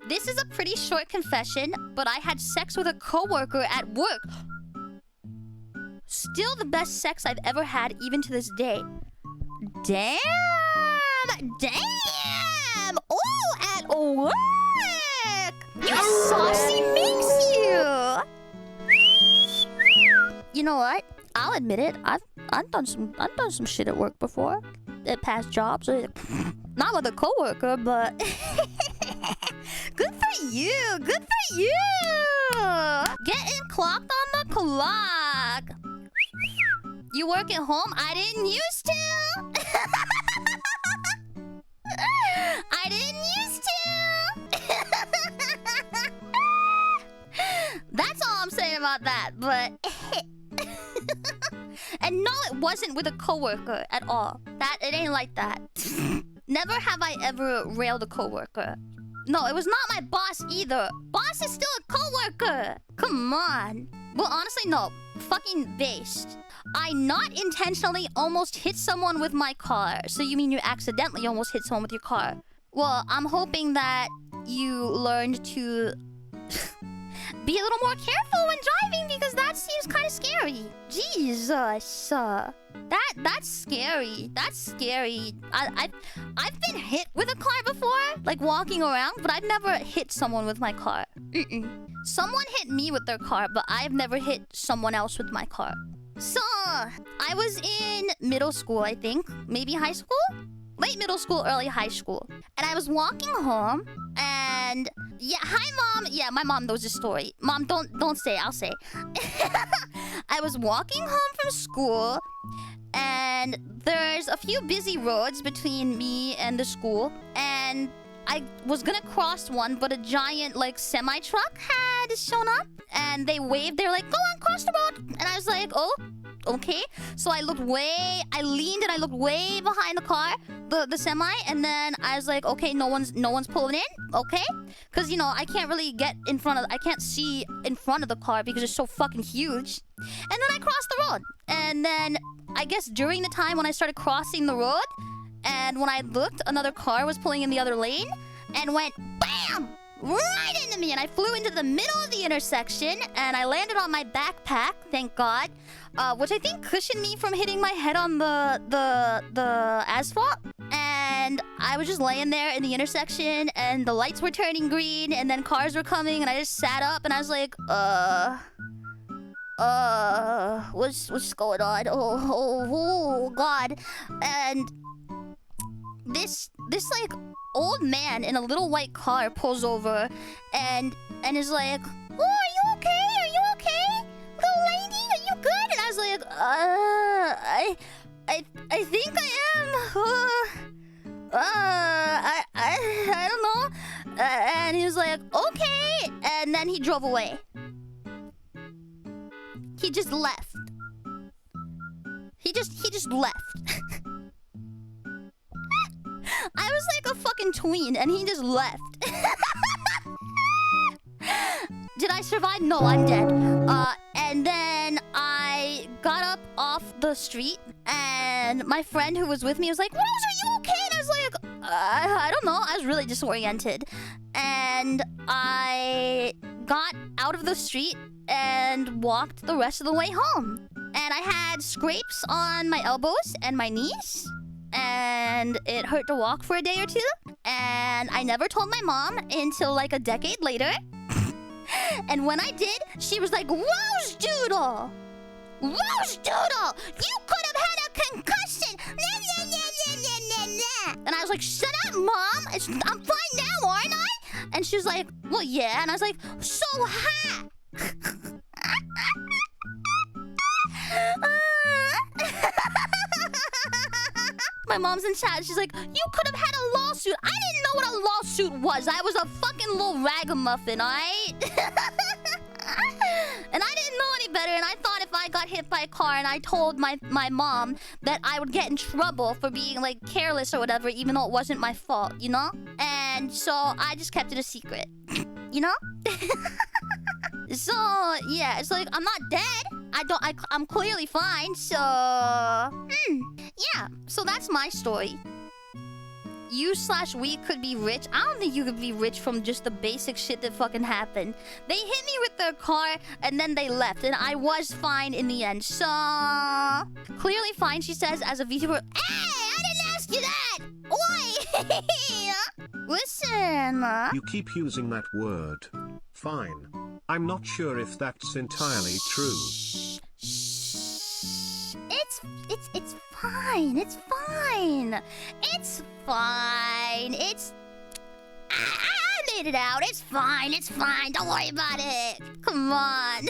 This is a pretty short confession, but I had sex with a coworker at work. Still the best sex I've ever had, even to this day. Damn! Damn! Oh, at work! You saucy minx, you! You know what? I'll admit it. I've done some shit at work before. At past jobs. Not with a coworker, but good for you. Good for you. Getting clocked on the clock. You work at home? I didn't used to. I didn't used to. That's all I'm saying about that, but and no, it wasn't with a coworker at all. It ain't like that. Never have I ever railed a coworker. No, it was not my boss either. Boss is still a coworker. Come on. Well, honestly, no. Fucking based. I not intentionally almost hit someone with my car. So you mean you accidentally almost hit someone with your car? Well, I'm hoping that you learned to be a little more careful when driving, because that seems kind of scary. Jesus. That's scary. That's scary. I've been hit with a car before, like walking around, but I've never hit someone with my car. Someone hit me with their car, but I've never hit someone else with my car. So, I was in middle school, I think. Maybe high school? Late middle school, early high school. And I was walking home, and yeah, hi mom. Yeah, my mom knows the story. Mom, don't say, I'll say. I was walking home from school, and there's a few busy roads between me and the school, and I was gonna cross one, but a giant like semi-truck had shown up, and they waved. They're like, go on, cross the road. And I was like, oh, okay. So I leaned and I looked way behind the car, the semi, and then I was like, okay, no one's pulling in, okay? Because, you know, I can't really get in front of, I can't see in front of the car because it's so fucking huge. And then I crossed the road. And then, I guess during the time when I started crossing the road, and when I looked, another car was pulling in the other lane, and went BAM! Right into me, and I flew into the middle of the intersection, and I landed on my backpack, thank God, which I think cushioned me from hitting my head on the asphalt. And I was just laying there in the intersection, and the lights were turning green, and then cars were coming, and I just sat up, and I was like, what's going on? Oh, God. And this like old man in a little white car pulls over and is like, oh, are you okay? Are you okay? Little lady, are you good? And I was like, I think I am. I don't know. And he was like, okay. And then he drove away. He just left. He just left. I was like a fucking tween, and he just left. Did I survive? No, I'm dead. And then I got up off the street, and my friend who was with me was like, Rose, are you okay? And I was like, I don't know. I was really disoriented. And I got out of the street and walked the rest of the way home. And I had scrapes on my elbows and my knees. And it hurt to walk for a day or two. And I never told my mom until like a decade later. And when I did, she was like, Rose Doodle! Rose Doodle! You could have had a concussion! Nah, nah, nah, nah, nah, nah. And I was like, shut up, Mom! I'm fine now, aren't I? And she was like, well, yeah. And I was like, so ha! My mom's in chat. She's like, you could have had a lawsuit. I didn't know what a lawsuit was. I was a fucking little ragamuffin, alright? And I didn't know any better. And I thought if I got hit by a car and I told my mom that I would get in trouble for being like careless or whatever, even though it wasn't my fault, you know? And so I just kept it a secret, you know? So yeah, it's like I'm not dead. I'm clearly fine. So yeah. So that's my story. You/we could be rich. I don't think you could be rich from just the basic shit that fucking happened. They hit me with their car and then they left, and I was fine in the end. So clearly fine, she says, as a VTuber. Hey, I didn't ask you that. Oi, listen. You keep using that word. Fine. I'm not sure if that's entirely true. It's fine. It's fine. It's fine. I made it out. It's fine. It's fine. Don't worry about it. Come on.